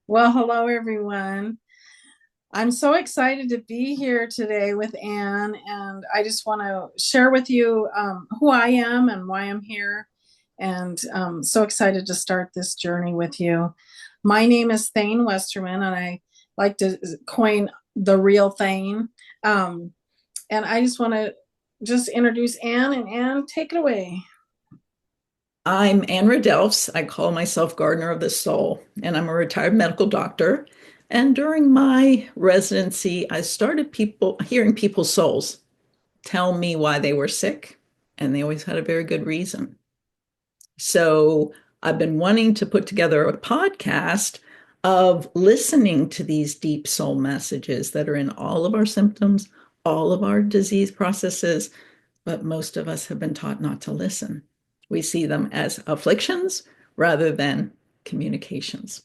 Well, hello everyone. I'm so excited to be here today with Anne, and I just want to share with you who I am and why I'm here. And so excited to start this journey with you. My name is Thane Westerman, and I like to coin the real Thane. And I just want to just introduce Anne, and Anne, take it away. I'm Anne Delfs. I call myself Gardener of the Soul, and I'm a retired medical doctor. And during my residency, I started hearing people's souls tell me why they were sick, and they always had a very good reason. So I've been wanting to put together a podcast of listening to these deep soul messages that are in all of our symptoms, all of our disease processes, but most of us have been taught not to listen. We see them as afflictions rather than communications.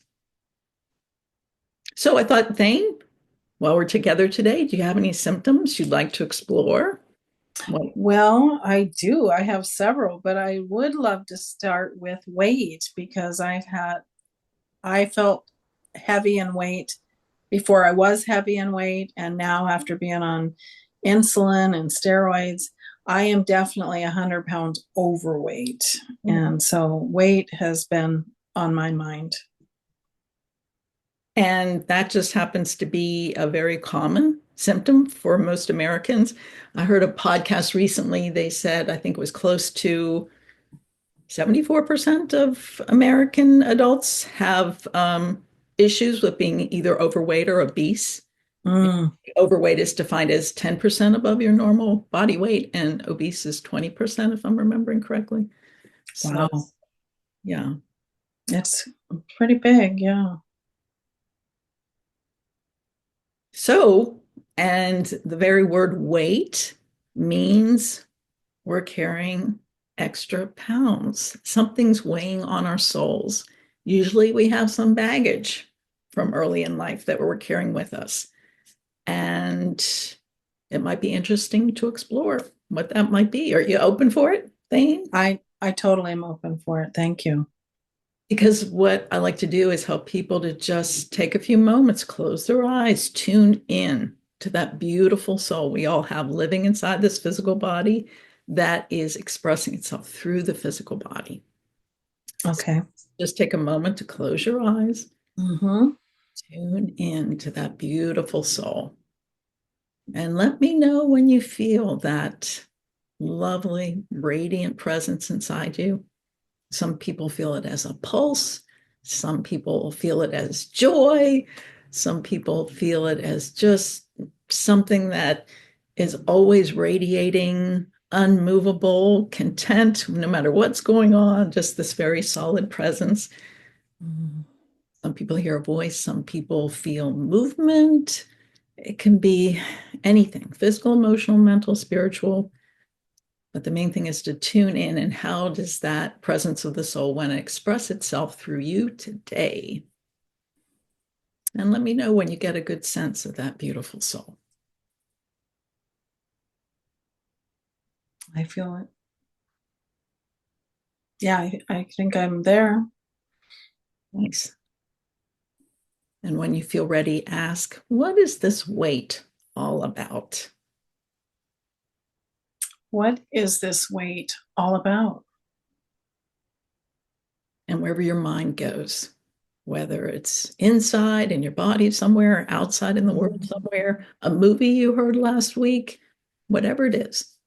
So I thought, Thane, while we're together today, do you have any symptoms you'd like to explore? Well, Well, I do. I have several, but I would love to start with weight because I felt heavy in weight before I was heavy in weight. And now, after being on insulin and steroids, I am definitely 100 pounds overweight. And so weight has been on my mind. and that just happens to be a very common symptom for most Americans. I heard a podcast recently, they said, I think it was close to 74% of American adults have issues with being either overweight or obese. Mm, Overweight is defined as 10% above your normal body weight, and obese is 20%, if I'm remembering correctly. So, wow. yeah. It's pretty big. Yeah. So, and the very word weight means we're carrying extra pounds. Something's weighing on our souls. Usually we have some baggage from early in life that we're carrying with us. And it might be interesting to explore what that might be. Are you open for it, Thane? I totally am open for it. Thank you. Because what I like to do is help people to just take a few moments, close their eyes, tune in to that beautiful soul we all have living inside this physical body that is expressing itself through the physical body. So Okay. just take a moment to close your eyes, Mm-hmm. tune in to that beautiful soul, and let me know when you feel that lovely, radiant presence inside you. Some people feel it as a pulse. Some people feel it as joy. Some people feel it as just something that is always radiating, unmovable, content, no matter what's going on, just this very solid presence. Some people hear a voice, some people feel movement. It can be anything physical, emotional, mental, spiritual. But the main thing is to tune in, and how does that presence of the soul want to express itself through you today? And let me know when you get a good sense of that beautiful soul. I feel it. Yeah, I think I'm there. Nice. And when you feel ready, ask, what is this weight all about? What is this weight all about? And wherever your mind goes, whether it's inside in your body somewhere, outside in the world Mhm. somewhere, a movie you heard last week, whatever it is,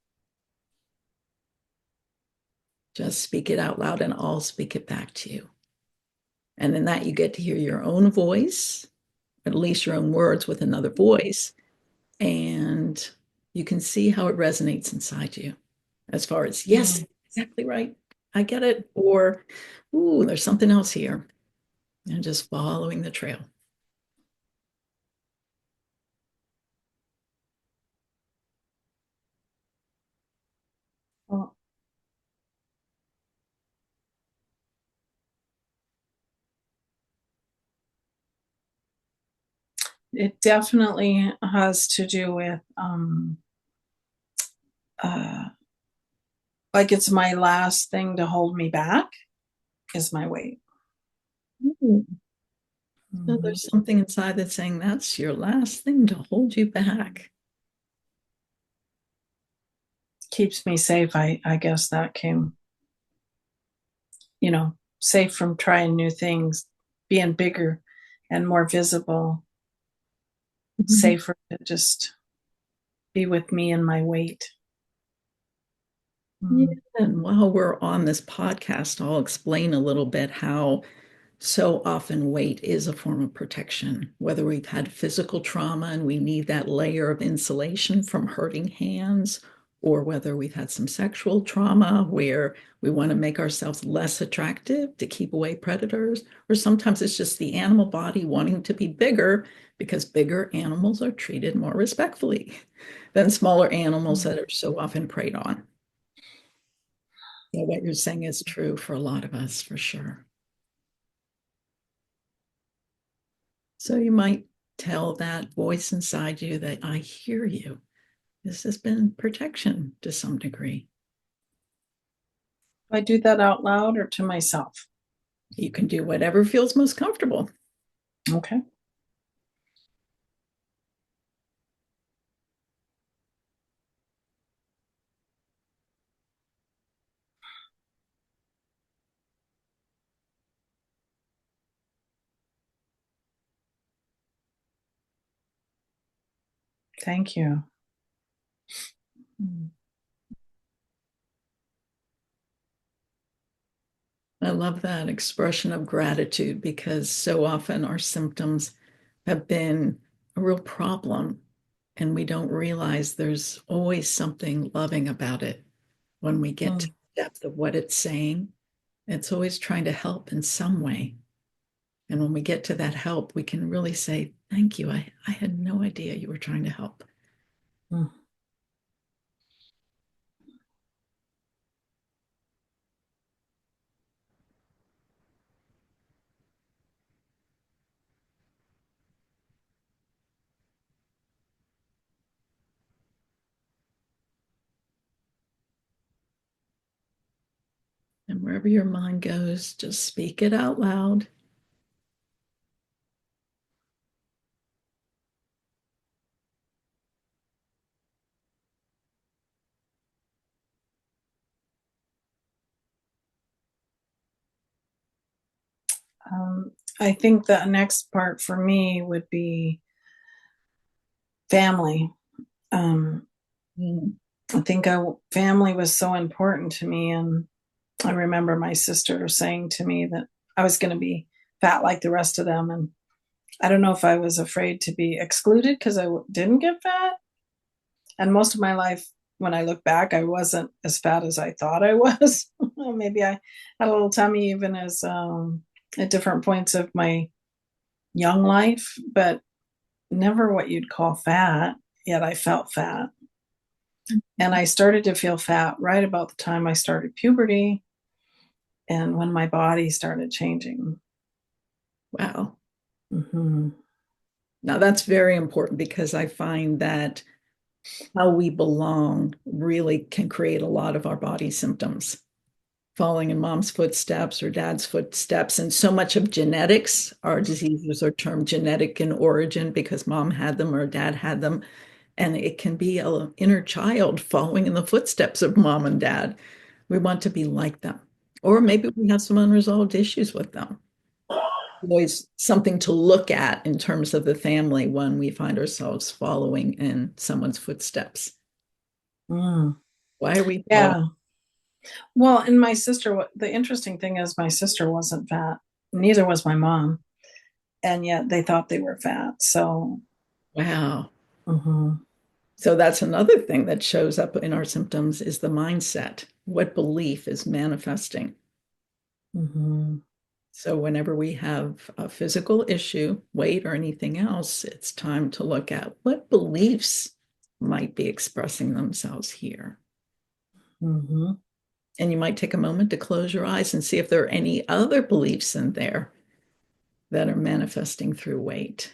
just speak it out loud and I'll speak it back to you. And in that, you get to hear your own voice, at least your own words with another voice. And you can see how it resonates inside you as far as, yes, Mm. exactly right. I get it. Or, ooh, there's something else here. And just following the trail. Well, it definitely has to do with uh like it's my last thing to hold me back is my weight. Mm. So Mhm. there's something inside that's saying that's your last thing to hold you back. Keeps me safe. I guess that came, safe from trying new things, being bigger and more visible, Mhm. safer to just be with me and my weight. Yeah, Mm. and while we're on this podcast, I'll explain a little bit how so often weight is a form of protection, whether we've had physical trauma and we need that layer of insulation from hurting hands, or whether we've had some sexual trauma where we want to make ourselves less attractive to keep away predators, or sometimes it's just the animal body wanting to be bigger because bigger animals are treated more respectfully than smaller animals that are so often preyed on. So what you're saying is true for a lot of us, for sure. So you might tell that voice inside you that I hear you. This has been protection to some degree. I do that out loud or to myself. You can do whatever feels most comfortable. Okay. Thank you. I love that expression of gratitude because so often our symptoms have been a real problem and we don't realize there's always something loving about it when we get to Mm, the depth of what it's saying. It's always trying to help in some way. And when we get to that help, we can really say, thank you. I had no idea you were trying to help. mm, And wherever your mind goes, just speak it out loud. Um, I think the next part for me would be family. Um, Mm. I think family was so important to me. And I remember my sister saying to me that I was going to be fat like the rest of them. And I don't know if I was afraid to be excluded because didn't get fat. And most of my life, when I look back, I wasn't as fat as I thought I was. Maybe I had a little tummy even as at different points of my young life, but never what you'd call fat. Yet I felt fat. And I started to feel fat right about the time I started puberty and when my body started changing. Wow. Hmm. Now that's very important because I find that how we belong really can create a lot of our body symptoms. Following in mom's footsteps or dad's footsteps. And so much of genetics, our diseases are termed genetic in origin because mom had them or dad had them. And it can be an inner child following in the footsteps of mom and dad. We want to be like them. Or maybe we have some unresolved issues with them. Always something to look at in terms of the family when we find ourselves following in someone's footsteps. Mm. Why are we following? Yeah. Well, and my sister, the interesting thing is my sister wasn't fat. Neither was my mom. And yet they thought they were fat. So, Wow. mhm, So that's another thing that shows up in our symptoms is the mindset. What belief is manifesting? mhm, So whenever we have a physical issue, weight or anything else, it's time to look at what beliefs might be expressing themselves here. mhm, And you might take a moment to close your eyes and see if there are any other beliefs in there that are manifesting through weight.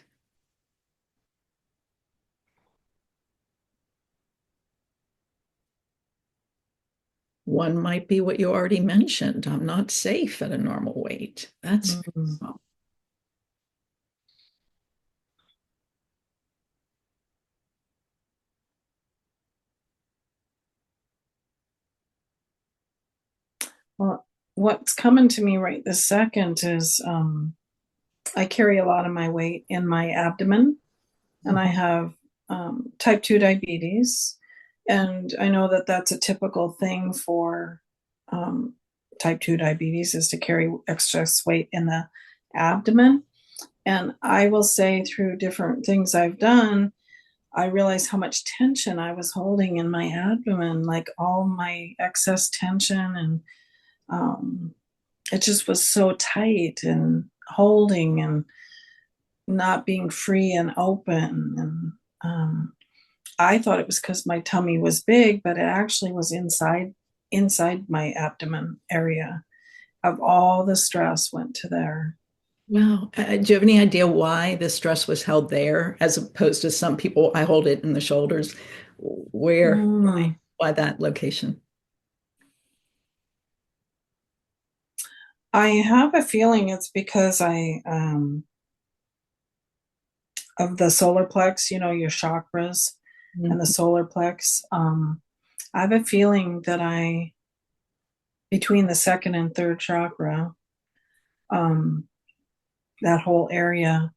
One might be what you already mentioned. I'm not safe at a normal weight. That's mhm. Well, what's coming to me right this second is I carry a lot of my weight in my abdomen, and I have type 2 diabetes. And I know that that's a typical thing for um, type 2 diabetes is to carry excess weight in the abdomen. And I will say, through different things I've done, I realized how much tension I was holding in my abdomen, like all my excess tension. And um, it just was so tight and holding and not being free and open. And I thought it was because my tummy was big, but it actually was inside my abdomen area. Of all the stress went to there. Wow. Do you have any idea why the stress was held there as opposed to some people? I hold it in the shoulders. Mm. Why that location? I have a feeling it's because I of the solar plex, your chakras and the Mhm. solar plex. I have a feeling that I between the second and third chakra, um, that whole area,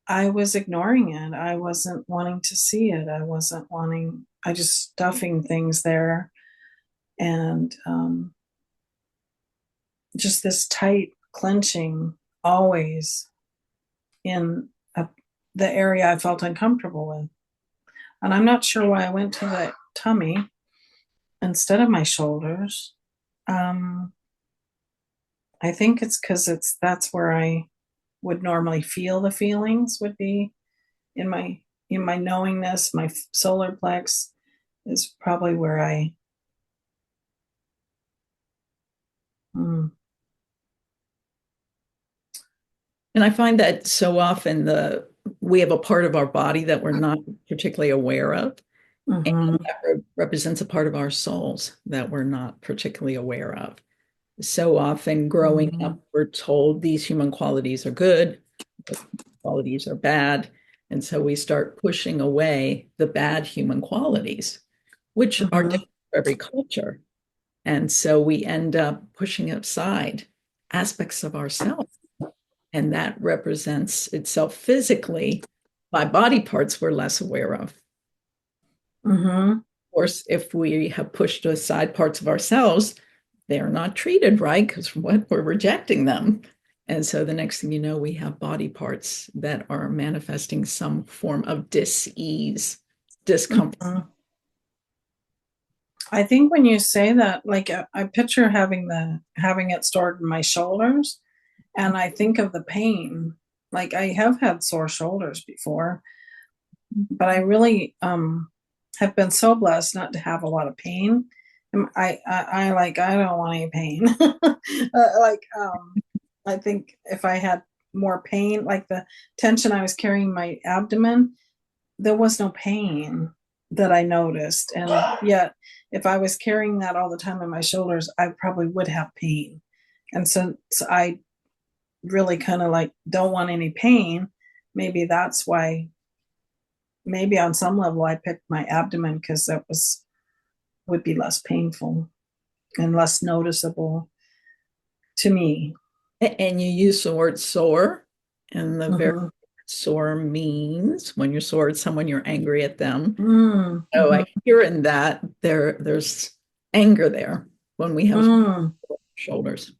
I was ignoring it. I wasn't wanting to see it. I just stuffing things there. And just this tight clenching always in a, the area I felt uncomfortable with. And I'm not sure why I went to the tummy instead of my shoulders. Um, I think it's because that's where I would normally feel the feelings would be in my knowingness. My solar plex is probably where I. Mm, And I find that so often we have a part of our body that we're not particularly aware of, and mm-hmm, that represents a part of our souls that we're not particularly aware of. So often growing mm-hmm, up, we're told these human qualities are good, qualities are bad. And so we start pushing away the bad human qualities, which are mm-hmm, different for every culture. And so we end up pushing aside aspects of ourselves. And that represents itself physically by body parts we're less aware of. Of mm-hmm, course, if we have pushed aside parts of ourselves, they're not treated right because what we're rejecting them. And so the next thing you know, we have body parts that are manifesting some form of dis-ease, discomfort. mm-hmm. I think when you say that, like I picture having it stored in my shoulders, and I think of the pain. Like I have had sore shoulders before, but I really have been so blessed not to have a lot of pain. And I like I don't want any pain. Like I think if I had more pain, like the tension I was carrying in my abdomen, there was no pain that I noticed. And yet, if I was carrying that all the time on my shoulders, I probably would have pain. And so I really kind of like don't want any pain. Maybe that's why, maybe on some level, I picked my abdomen because that would be less painful and less noticeable to me. And you use the word sore, and the very Mm-hmm. sore means when you're sore at someone, you're angry at them. So Mm-hmm. I hear in that there's anger there when we have Mm. shoulders.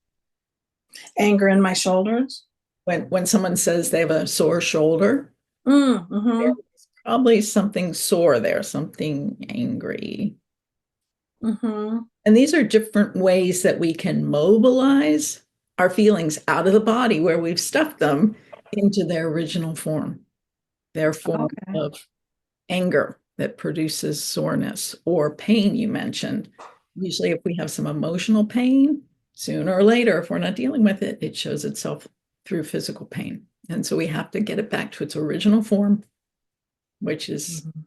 Anger in my shoulders. When someone says they have a sore shoulder, Mm-hmm. there's probably something sore there, something angry. Mm-hmm. And these are different ways that we can mobilize our feelings out of the body where we've stuffed them into their original form, their form Okay. of anger that produces soreness or pain, you mentioned. Usually, if we have some emotional pain, sooner or later, if we're not dealing with it, it shows itself through physical pain. And so we have to get it back to its original form, which is Mm-hmm.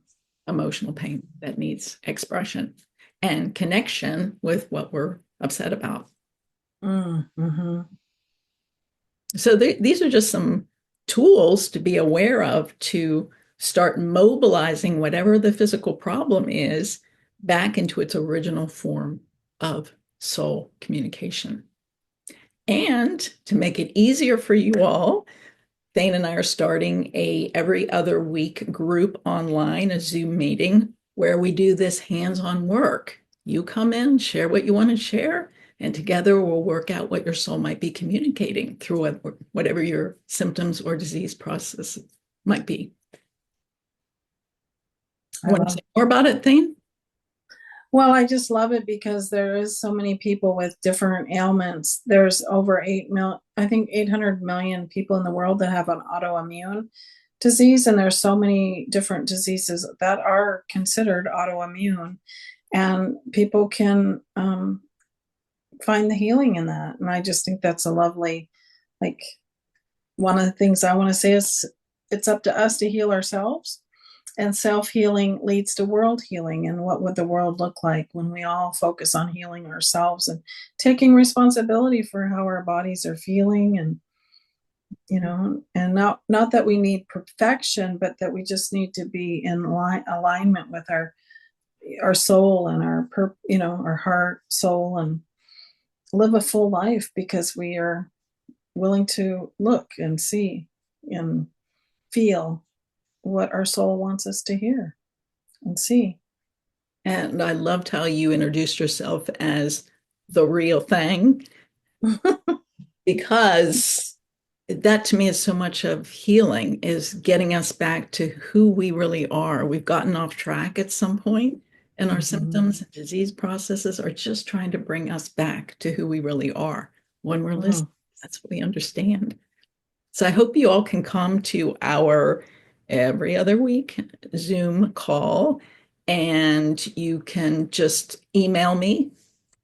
emotional pain that needs expression and connection with what we're upset about. Mm-hmm. So these are just some tools to be aware of to start mobilizing whatever the physical problem is back into its original form of soul communication. And to make it easier for you all, Thane and I are starting a every other week group online, a Zoom meeting where we do this hands-on work. You come in, share what you want to share, and together we'll work out what your soul might be communicating through whatever your symptoms or disease process might be. I Want to love say more about it, Thane? Well, I just love it because there is so many people with different ailments. There's over 8 million, I think 800 million people in the world that have an autoimmune disease, and there's so many different diseases that are considered autoimmune, and people can find the healing in that. And I just think that's a lovely, like, one of the things I want to say is it's up to us to heal ourselves, and self healing leads to world healing. And what would the world look like when we all focus on healing ourselves and taking responsibility for how our bodies are feeling? And, and not that we need perfection, but that we just need to be in alignment with our soul and our heart, soul, and live a full life because we are willing to look and see and feel what our soul wants us to hear and see. And I loved how you introduced yourself as the real thing, because that to me is so much of healing, is getting us back to who we really are. We've gotten off track at some point, and our Mhm. symptoms and disease processes are just trying to bring us back to who we really are when we're listening. Mm. That's what we understand. So I hope you all can come to our every other week Zoom call, and you can just email me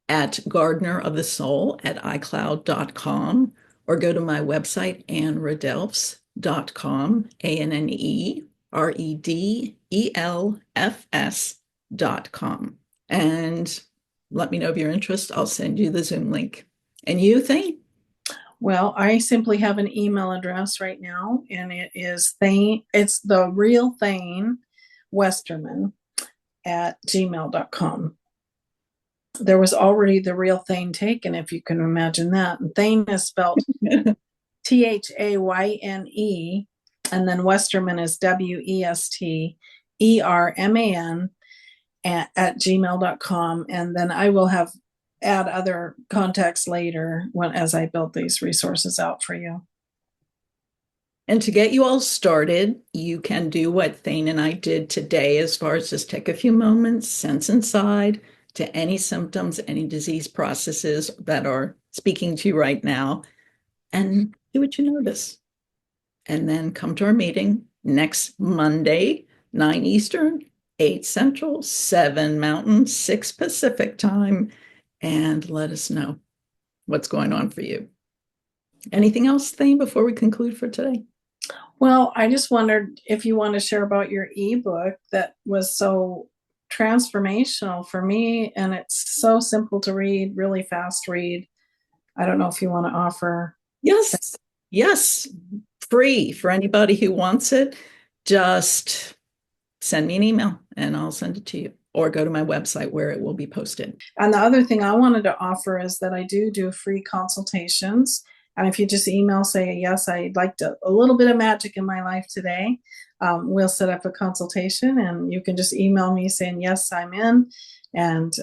at gardenerofthesoul@icloud.com, or go to my website, anneredelfs.com, ANNEREDELFS.com. And let me know of your interest. I'll send you the Zoom link. And you, Thane? Well, I simply have an email address right now, and it is Thane, it's the real Thane Westerman at gmail.com. There was already the real Thane taken, if you can imagine that. And Thane is spelled Thayne, and then Westerman is Westerman at gmail.com. And then I will add other contacts later as I build these resources out for you. And to get you all started, you can do what Thane and I did today, as far as just take a few moments, sense inside to any symptoms, any disease processes that are speaking to you right now, and do what you notice. And then come to our meeting next Monday, 9 Eastern, 8 Central, 7 Mountain, 6 Pacific time, and let us know what's going on for you. Anything else, Thane, before we conclude for today? Well, I just wondered if you want to share about your ebook that was so transformational for me, and it's so simple to read, really fast read. I don't know if you want to offer. Yes, yes, free for anybody who wants it. Just send me an email and I'll send it to you, or go to my website where it will be posted. And the other thing I wanted to offer is that I do free consultations. And if you just email, say, yes, I'd like a little bit of magic in my life today, we'll set up a consultation, and you can just email me saying, yes, I'm in. And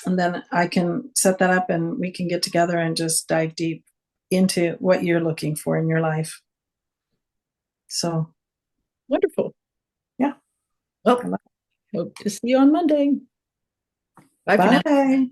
then I can set that up, and we can get together and just dive deep into what you're looking for in your life. So, Wonderful. yeah. Well, hope to see you on Monday. Bye for now. Bye.